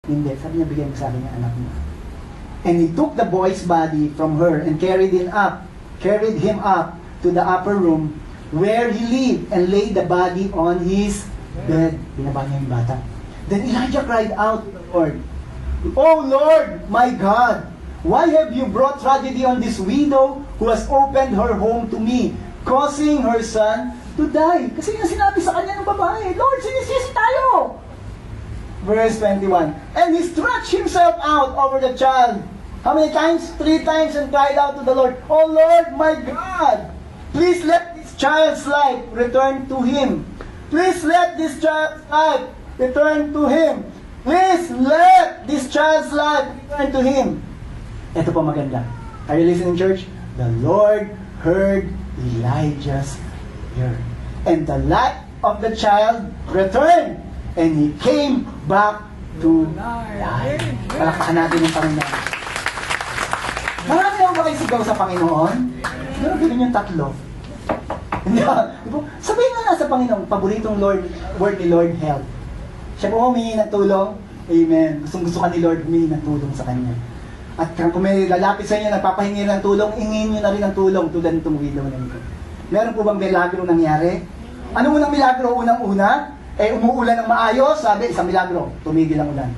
Hindi, sabi niya, bigyan mo sa akin yung anak mo. And he took the boy's body from her and carried him up to the upper room where he lived and laid the body on his bed. Binaba niya yung bata. Then Elijah cried out to the Lord, "Oh Lord, my God, why have you brought tragedy on this widow who has opened her home to me, causing her son to die?" Kasi yung sinabi sa kanya ng babae, "Lord, sinisisi tayo." Verse 21. And he stretched himself out over the child. How many times? 3 times, and cried out to the Lord, "Oh Lord, my God, please let this child's life return to him. Please let this child's life return to him. Please let this child's life return to him." Ito po maganda. Are you listening, church? The Lord heard Elijah's prayer, and the life of the child returned, and he came back to life. Palakpakan natin yung Panginoon. Marami naman ba kayo sigaw sa Panginoon? Pero bilhin yung 3. Hindi ba? Sabihin na sa Panginoon, paboritong word ni Lord, help. Siya po humingi ng tulong. Amen. Gusto ka ni Lord humingi ng tulong sa Kanya. At kung may lalapit sa inyo, nagpapahingi ng tulong, ingin nyo na rin ng tulong tulad nitong widow na ito. Meron po bang milagro nangyari? Ano unang milagro? Unang-una, umuulan ng maayos, sabi, isang milagro, tumigil ang ulan.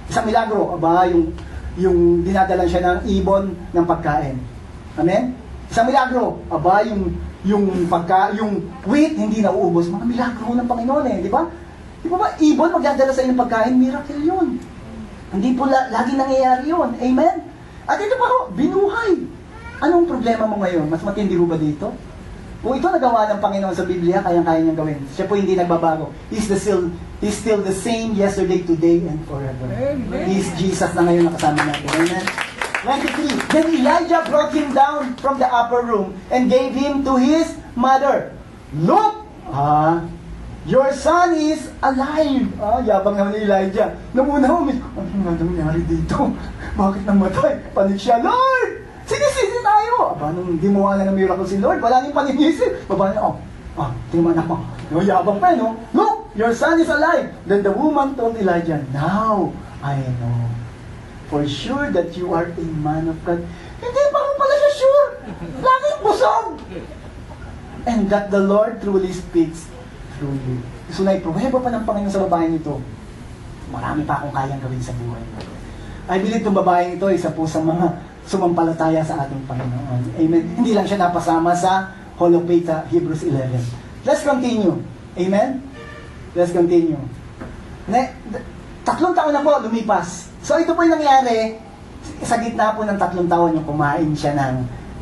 Isang milagro, yung dinadalan siya ng ibon ng pagkain. Amen? Isang milagro, yung wheat hindi nauubos. Mga milagro ng Panginoon di ba? Di ba ibon magdadala sa inyo ng pagkain? Miracle yun. Hindi po lagi nangyayari yun. Amen? At ito pa binuhay. Anong problema mo ngayon? Mas matindi ba dito? Kung ito nagawa ng Panginoon sa Biblia, kayang-kaya niyang gawin. Siya po hindi nagbabago. He's still the same yesterday, today, and forever. Amen. He's Jesus na ngayon nakasama natin. Amen? 23. Then Elijah brought him down from the upper room and gave him to his mother. "Look! Your son is alive." Yabang naman ni Elijah. Namuna ano nangyari dito? Bakit namatay? Panig siya, "Lord! Sinisisi tayo!" Nung gumawa na ng miracle si Lord, wala nang paninisi. Baba niya, tingnan anak mo. Yabang pa, no? "Look! Your son is alive." Then the woman told Elijah, "Now I know for sure that you are a man of God." Hindi pa ko pala siya sure. Laging busog. "And that the Lord truly speaks through you." So naipruweba pa ng Panginoon sa babaeng ito. Marami pa akong kayang gawin sa buhay. I believe itong babaeng ito, isa po sa mga sumampalataya sa ating Panginoon. Amen. Hindi lang siya napasama sa Hall of Faith sa Hebrews 11. Let's continue. Amen? Let's continue. 3 taon na po lumipas. So ito po yung nangyari sa gitna po ng 3 taon yung kumain siya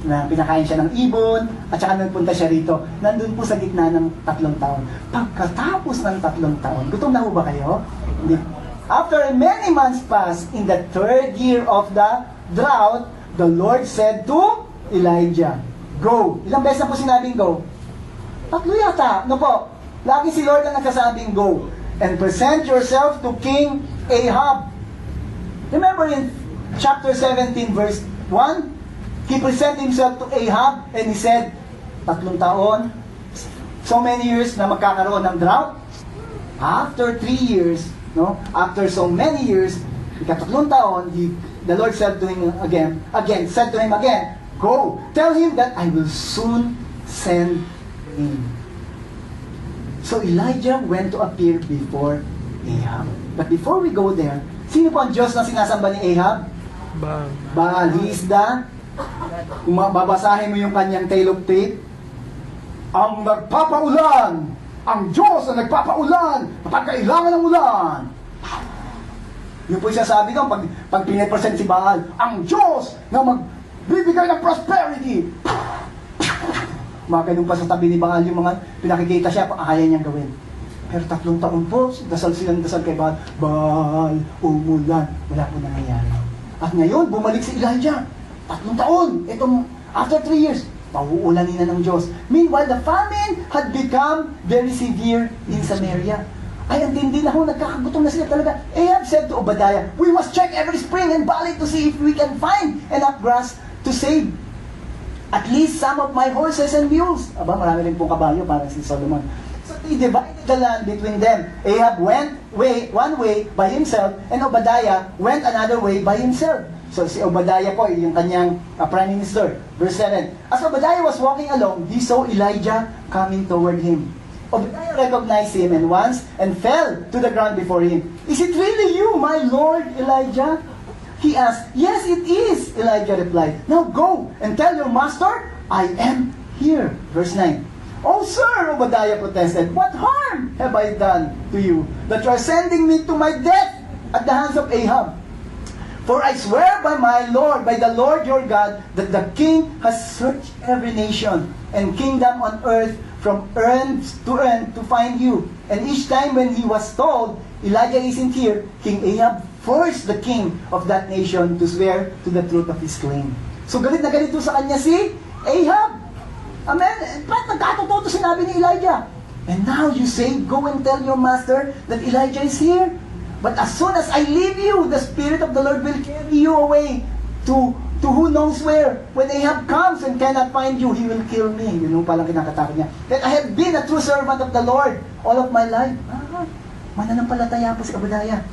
pinakain siya ng ibon at saka nagpunta siya rito. Nandun po sa gitna ng 3 taon. Pagkatapos ng 3 taon, gutom na po ba kayo? Hindi. After many months passed, in the 3rd year of the drought, the Lord said to Elijah, "Go." Ilang beses na po sinabing go? 3 yata. No po? Lagi si Lord ang nagsasabing go. "And present yourself to King Ahab." Remember in chapter 17 verse 1? He presented himself to Ahab and he said, 3 taon, so many years na magkakaroon ng drought. After 3 years, after so many years, ika-3 taon, the Lord said to him said to him again, "Go, tell him that I will soon send him." So Elijah went to appear before Ahab. But before we go there, sino po ang Diyos na sinasamba ni Ahab? Baal. He is kung babasahin mo yung kanyang tale of tape, ang nagpapaulan, ang Diyos na nagpapaulan kapag kailangan ng ulan. Yun po siya sabi doon, pag pinipresent si Baal, ang Diyos na magbibigay ng prosperity. Mga ganun pa sa tabi ni Baal, yung mga pinakikita siya, kaya niyang gawin. Pero 3 taon po, dasal kay Baal, "Baal, umulan." Wala po nangyayari. At ngayon, bumalik si Elijah. 3 taon. After 3 years, pauulanin na ng Diyos. Meanwhile, the famine had become very severe in Samaria. Ay, ang tindi na nagkakagutom na sila talaga. Ahab said to Obadiah, "We must check every spring and valley to see if we can find enough grass to save at least some of my horses and mules." Marami rin pong kabayo, parang si Solomon. So, he divided the land between them. Ahab went one way by himself, and Obadiah went another way by himself. So si Obadiah po, yung kanyang prime minister. Verse 7, as Obadiah was walking along, he saw Elijah coming toward him. Obadiah recognized him and fell to the ground before him. Is it really you, my Lord Elijah? He asked. Yes, it is, Elijah replied. Now go and tell your master, I am here. Verse 9. Oh, sir, Obadiah protested, what harm have I done to you that you are sending me to my death at the hands of Ahab? For I swear by my Lord, by the Lord your God, that the king has searched every nation and kingdom on earth from end to find you. And each time when he was told, Elijah isn't here, King Ahab forced the king of that nation to swear to the truth of his claim. So galit na galit sa kanya si Ahab. Amen? Ba't nagkatotoo to sinabi ni Elijah? And now you say, go and tell your master that Elijah is here. But as soon as I leave you, the Spirit of the Lord will carry you away to who knows where. When Ahab comes and cannot find you, he will kill me. Yun yung palang kinakatakot niya. That I have been a true servant of the Lord all of my life. Mananampalataya po si Obadiah.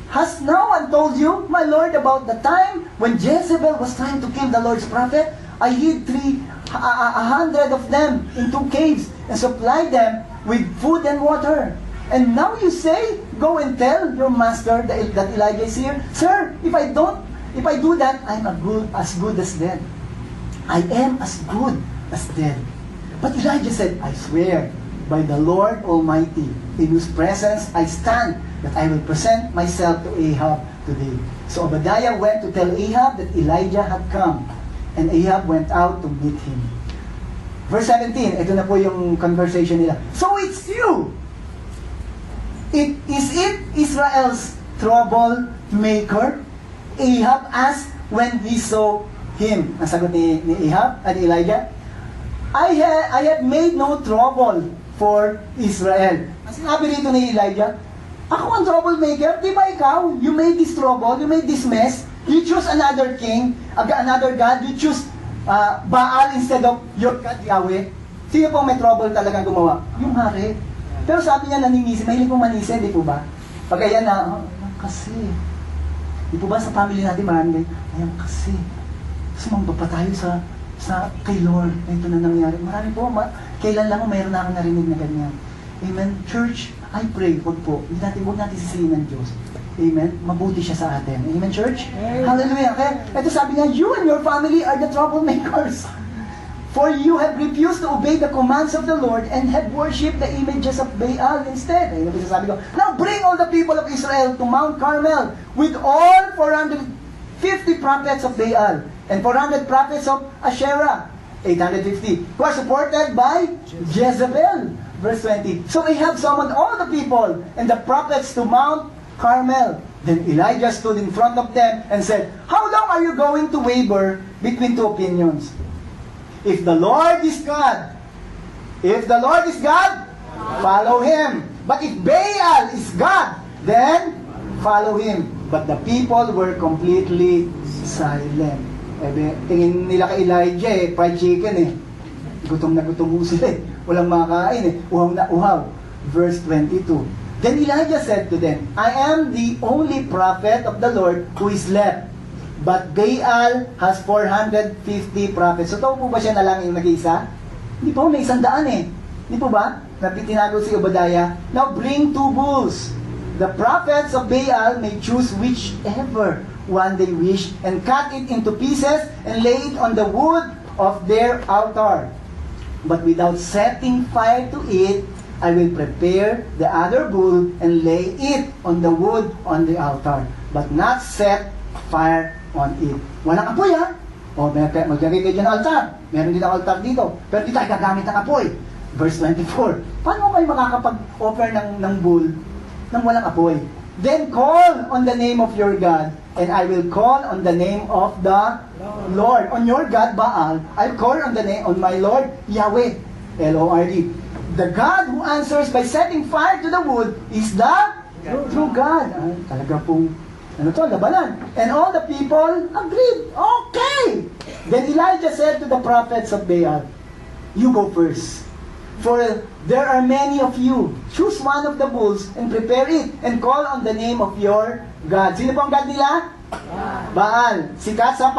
Has no one told you, my Lord, about the time when Jezebel was trying to kill the Lord's prophet? I hid 100 of them in 2 caves and supplied them with food and water. And now you say, go and tell your master that Elijah is here. Sir, if I do that, I'm as good as dead. I am as good as dead. But Elijah said, I swear by the Lord Almighty, in whose presence I stand, that I will present myself to Ahab today. So Obadiah went to tell Ahab that Elijah had come. And Ahab went out to meet him. Verse 17, ito na po yung conversation nila. So it's you! Is it Israel's troublemaker? Ahab asked when he saw him. Ang sagot ni Ahab at Elijah, I have made no trouble for Israel. Ang sinabi rito ni Elijah, ako ang troublemaker, di ba ikaw? You made this trouble, you made this mess. You choose another king, another God. You choose Baal instead of your God, Yahweh. Sino pong may trouble talagang gumawa? Yung hari. Pero sabi niya naninisi, mahilig pong manisi, di po ba? Pag ayan na, kasi. Di po ba sa family natin marami, ayan kasi. Sumamba pa tayo sa kay Lord. Ito na nangyari. Marami po, kailan lang mayroon na akong narinig na ganyan. Amen. Church, I pray, huwag natin sisihin ng Diyos. Amen? Mabuti siya sa atin. Amen, church? Amen. Hallelujah. Okay? Ito sabi niya, you and your family are the troublemakers. For you have refused to obey the commands of the Lord and have worshipped the images of Baal instead. Ayun ang sabi ko. Now bring all the people of Israel to Mount Carmel with all 450 prophets of Baal and 400 prophets of Asherah, 850, who are supported by Jezebel. Verse 20. So Ahab summoned all the people and the prophets to Mount Carmel. Then Elijah stood in front of them and said, how long are you going to waver between two opinions? If the Lord is God, follow Him. But if Baal is God, then follow Him. But the people were completely silent. Tingin nila kay Elijah fried chicken Gutom na gutom sila Walang makain Uhaw na uhaw. Verse 22. Then Elijah said to them, I am the only prophet of the Lord who is left. But Baal has 450 prophets. So, po ba siya na lang yung nag-iisa? Hindi po, may 100 Hindi po ba? Tinago si Obadiah. Now, bring 2 bulls. The prophets of Baal may choose whichever one they wish and cut it into pieces and lay it on the wood of their altar. But without setting fire to it, I will prepare the other bull and lay it on the wood on the altar, but not set fire on it. Walang apoy maglagay kayo dyan ng altar. Meron din ang altar dito. Pero di tayo gagamit ng apoy. Verse 24. Paano kayo makakapag-offer ng bull nang walang apoy? Then call on the name of your God, and I will call on the name of the Lord. On your God, Baal, I'll call on my Lord, Yahweh. L-O-R-D. The God who answers by setting fire to the wood is the true God. Talaga pong, labanan. And all the people agreed. Okay! Then Elijah said to the prophets of Baal, you go first. For there are many of you. Choose one of the bulls and prepare it and call on the name of your God. Sino po ang God nila? Baal. Sikat sa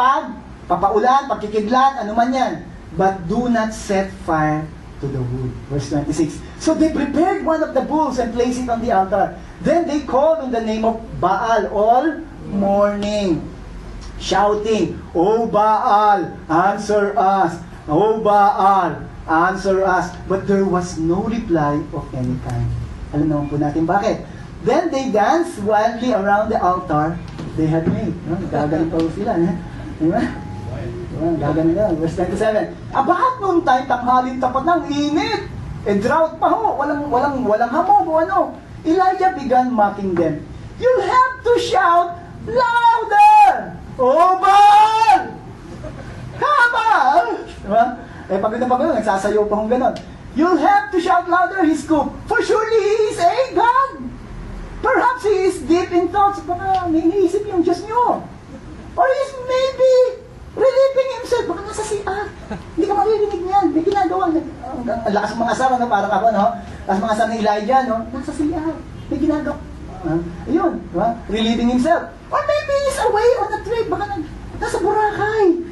papaulan, pagkikidlat, ano man yan. But do not set fire to the wood. Verse 26. So they prepared one of the bulls and placed it on the altar. Then they called on the name of Baal all morning, shouting, O Baal, answer us. O Baal, answer us. But there was no reply of any kind. Alam naman po natin bakit. Then they danced wildly around the altar they had made. Gagaling pa sila. Diba? Gagaling na. Verse 27. About noon time, tanghalin tapat ng init. Drought pa ho. Walang hamog o ano. Elijah began mocking them. You'll have to shout louder! O Baal! Baal! Diba? Pag nagsasayaw pa hong ganon. You'll have to shout louder his scoop, for surely he is a God. Perhaps he is deep in thoughts. Baka may iniisip yung Diyos nyo. Or he is maybe relieving himself. Baka nasa CR. Hindi ka maririnig niyan. May ginagawa. Ang lakas ng mga asar, no? Parang ako, no? Lakas mga asar ni Elijah, no? Nasa CR. May ginagawa. Ayun, diba? Relieving himself. Or maybe he's away on a trip. Baka nasa Boracay.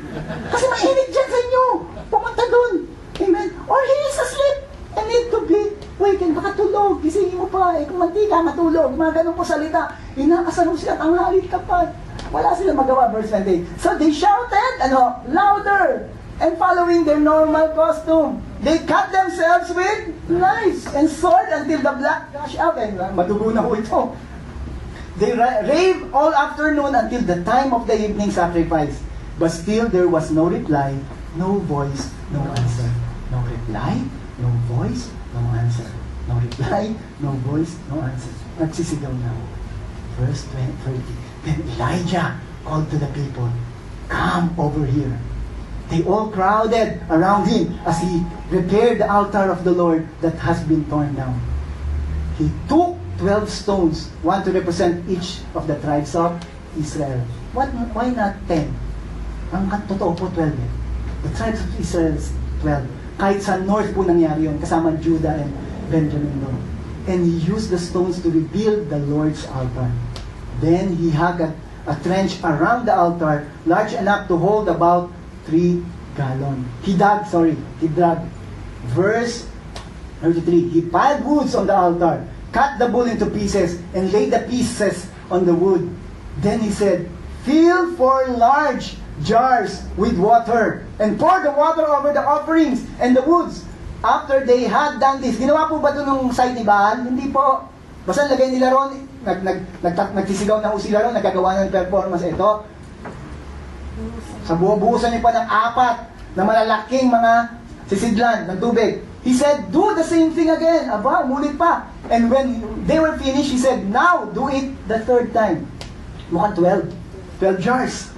Kasi mainit dyan sa inyo. Pumunta dun. Amen. Or he is asleep and need to be wakened. Baka tulog. Gisingin mo pa. Kung mantika, matulog. Mga ganun po salita. Inaasar mo sila. Tanghali tapat. Wala sila magawa. Verse 28. So they shouted, louder. And following their normal costume. They cut themselves with knives and sword until the blood gushed out. Madugo na po ito. They raved all afternoon until the time of the evening sacrifice. But still there was no reply, no voice, no answer. No reply, no voice, no answer. No reply, no voice, no answer. Nagsisigaw na. Verse 30. Then Elijah called to the people, come over here. They all crowded around him as he repaired the altar of the Lord that has been torn down. He took 12 stones, one to represent each of the tribes of Israel. Why not 10? Ang totoo po 12 eh. The tribes of Israel is 12. Kahit sa north po nangyari yun, kasama Judah and Benjamin doon. And he used the stones to rebuild the Lord's altar. Then he dug a trench around the altar, large enough to hold about 3 gallons. He dug. Verse 33. He piled woods on the altar, cut the bull into pieces, and laid the pieces on the wood. Then he said, fill 4 large jars with water, and pour the water over the offerings and the woods. After they had done this, ginawa po ba ito nung site ni Baal? Hindi po. Basta lagay nila ron, nagsisigaw na ho sila ron, nagkagawa ng performance. Ito, sa buhusan niyo pa ng 4 na malalaking mga sisidlan ng tubig. He said, do the same thing again. Aba, umulit pa. And when they were finished, he said, now do it the 3rd time. Mukhang 12 jars.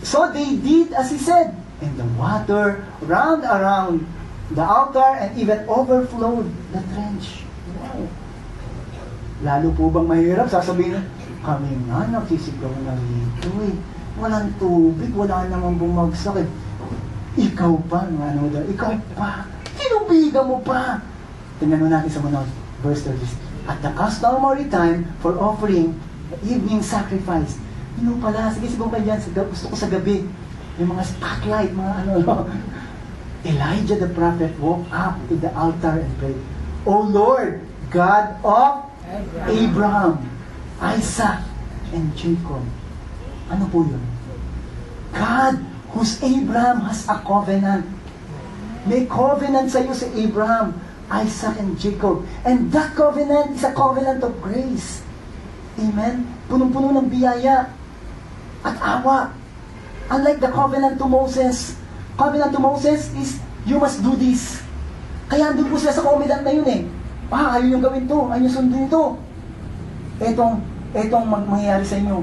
So they did as he said, and the water ran around the altar and even overflowed the trench. Wow. Lalo po bang mahirap? Sasabihin, kami nga nagsisigaw na rito eh. Walang tubig, wala namang bumagsak eh. Ikaw pa, ikaw pa. Tinubigan mo pa. Tingnan mo natin sa manod, verse 30. At the customary time for offering the evening sacrifice. Pala, sige kayo dyan, gusto ko sa gabi. Yung mga spotlight, mga Elijah the prophet walked up to the altar and prayed, O Lord, God of Abraham, Isaac, and Jacob. Ano po yun? God, whose Abraham has a covenant. May covenant sa iyo si Abraham, Isaac, and Jacob. And that covenant is a covenant of grace. Amen? Punong-puno ng biyaya at awa. Unlike the covenant to Moses. Covenant to Moses is, you must do this. Kaya andun po sila sa covenant na yun eh. Ayaw yung gawin to, ayaw yung sundin to. Etong mangyayari sa inyo.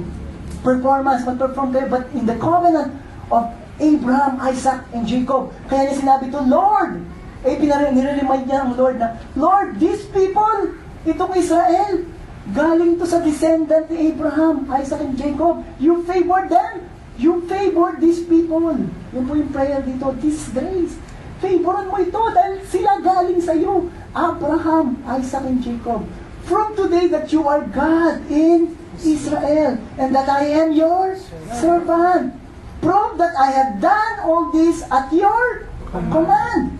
Performance, mag-perform kayo. But in the covenant of Abraham, Isaac, and Jacob, kaya niya sinabi to, Lord, nire-remind niya ang Lord na, Lord, these people, itong Israel, galing to sa descendant ni Abraham, Isaac, and Jacob. You favored them. You favored these people. Yun po yung prayer dito. This grace. Favoran mo ito dahil sila galing sa iyo. Abraham, Isaac, and Jacob. From today that you are God in Israel, and that I am your servant. Prove that I have done all this at your command.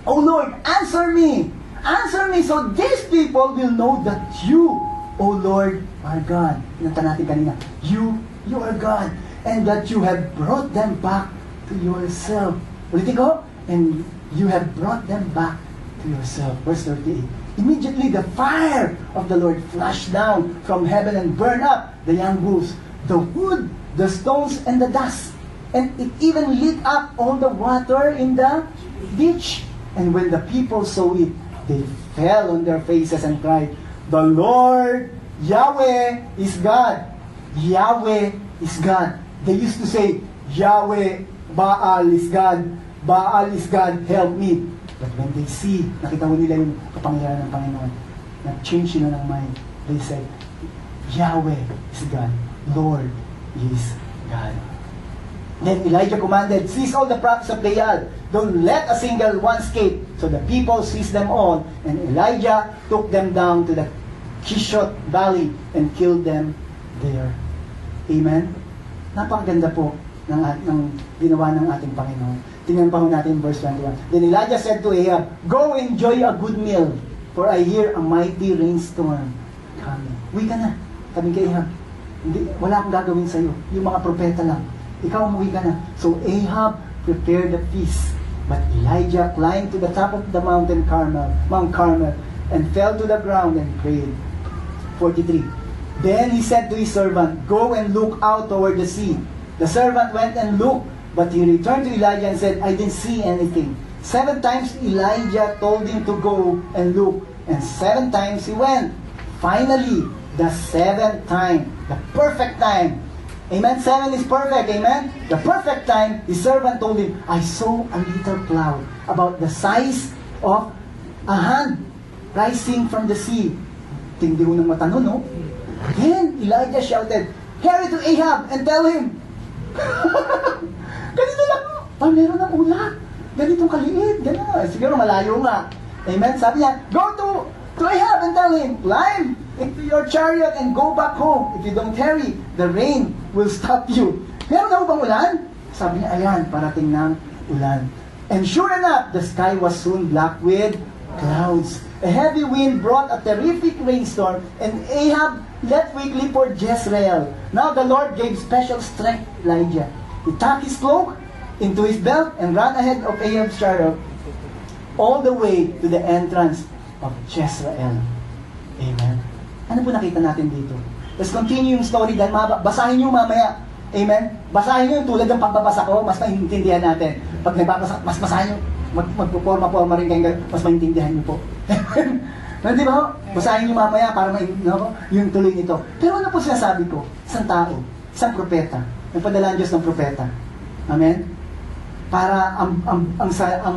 O Lord, answer me. Answer me so these people will know that you, O Lord, are God. Pinanta natin kanina. You are God. And that you have brought them back to yourself. Ulitin ko. And you have brought them back to yourself. Verse 38. Immediately the fire of the Lord flashed down from heaven and burned up the young bulls, the wood, the stones, and the dust. And it even lit up all the water in the ditch. And when the people saw it, they fell on their faces and cried, "The Lord, Yahweh, is God." Yahweh is God. They used to say, Yahweh, Baal is God. Baal is God, help me. But when they see, nakita mo nila yung kapangyarihan ng Panginoon, nag-change sila ng mind. They said, Yahweh is God. Lord is God. Then Elijah commanded, "Seize all the prophets of Baal. Don't let a single one escape." So the people seized them all, and Elijah took them down to the Kishon Valley and killed them there. Amen? Napakaganda po ng ginawa ng ating Panginoon. Tingnan pa natin verse 21. Then Elijah said to Ahab, "Go enjoy a good meal, for I hear a mighty rainstorm coming." Uwi ka na. Sabi kay Ahab, wala akong gagawin sa'yo. Yung mga propeta lang. Ikaw umuwi ka na. So Ahab prepared the feast. But Elijah climbed to the top of the Mount Carmel, and fell to the ground and prayed. 43. Then he said to his servant, "Go and look out toward the sea." The servant went and looked, but he returned to Elijah and said, "I didn't see anything." 7 times Elijah told him to go and look, and 7 times he went. Finally, the 7th time, the perfect time. Amen? 7 is perfect. Amen? The perfect time, his servant told him, "I saw a little cloud about the size of a hand rising from the sea." Tindi ko ng mata nun, no? Then Elijah shouted, "Hurry to Ahab and tell him." Ganito lang. Meron ng ulat. Ganitong kaliit. Gano'n. Siguro malayo nga. Amen? Sabi niya, "Go to Ahab and tell him, climb into your chariot and go back home. If you don't hurry, the rain will stop you." Meron na bang ulan? Sabi niya, ayan, parating ng ulan. And sure enough, the sky was soon black with clouds. A heavy wind brought a terrific rainstorm, and Ahab left quickly for Jezreel. Now the Lord gave special strength to Elijah. He tucked his cloak into his belt and ran ahead of Ahab's chariot all the way to the entrance of Jezreel. Amen. Ano po nakita natin dito? Let's continue yung story dahil basahin nyo mamaya. Amen? Basahin nyo yung tulad ng pagbabasa ko, mas maintindihan natin. Pag nagbabasa, mas basahin nyo, magpuporma rin kayo, mas maintindihan nyo po. Di ba? Basahin nyo mamaya para yung tuloy nito. Pero ano po sinasabi ko? Isang tao, isang propeta. Nagpadala ang Diyos ng propeta. Amen? Para ang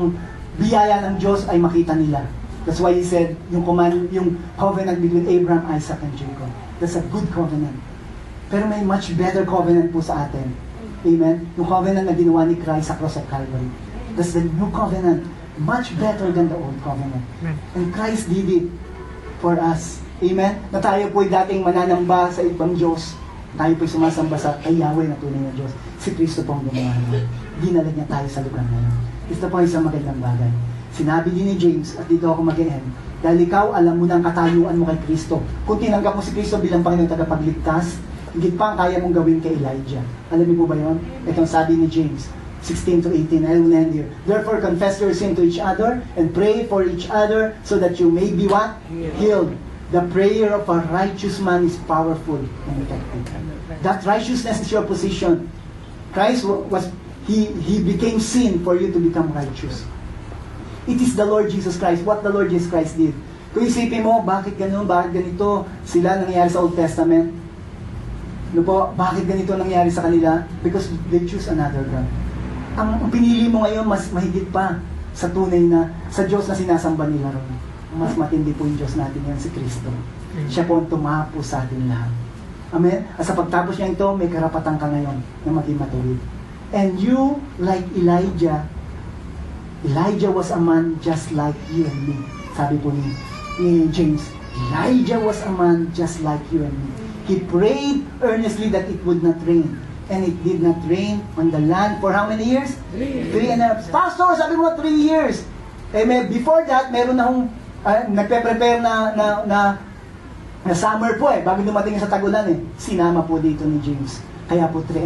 biyaya ng Diyos ay makita nila. That's why He said, yung covenant between Abraham, Isaac, and Jacob. That's a good covenant. Pero may much better covenant po sa atin. Amen? Yung covenant na ginawa ni Christ sa cross of Calvary. That's the new covenant. Much better than the old covenant. And Christ did it for us. Amen? Na tayo po'y dating mananamba sa ibang Diyos. Tayo po'y sumasamba sa kay Yahweh na tunay na Diyos. Si Kristo pong gumawa naman. Dinala niya tayo sa lugar na yun. Ito po isang magandang bagay. Sinabi din ni James, at dito ako mag-end, dahil ikaw, alam mo na ang katayuan mo kay Kristo. Kung tinanggap mo si Kristo bilang Panginoon tagapagligtas, higit pa ang kaya mong gawin kay Elijah. Alam niyo po ba yun? Itong sabi ni James 16 to 18, I will end here. Therefore, confess your sin to each other and pray for each other so that you may be what? Healed. The prayer of a righteous man is powerful and effective. That righteousness is your position. Christ He became sin for you to become righteous. It is the Lord Jesus Christ. What the Lord Jesus Christ did. Kung isipin mo, bakit ganun, bakit ganito sila nangyayari sa Old Testament? Ano po, bakit ganito nangyayari sa kanila? Because they choose another God. Ang pinili mo ngayon, mas mahigit pa sa tunay na, sa Diyos na sinasamba nila ron. Mas matindi po yung Diyos natin yan, si Kristo. Siya po ang tumapo sa atin lahat. Amen? At sa pagtapos niya ito, may karapatan ka ngayon na maging matuwid. And you, like Elijah, Elijah was a man just like you and me. Sabi po ni James, Elijah was a man just like you and me. He prayed earnestly that it would not rain. And it did not rain on the land for how many years? 3.5. Pastor, sabi mo 3 years. Before that, meron na akong nagpe-prepare na summer po bago dumating sa tagulan Sinama po dito ni James. Kaya po 3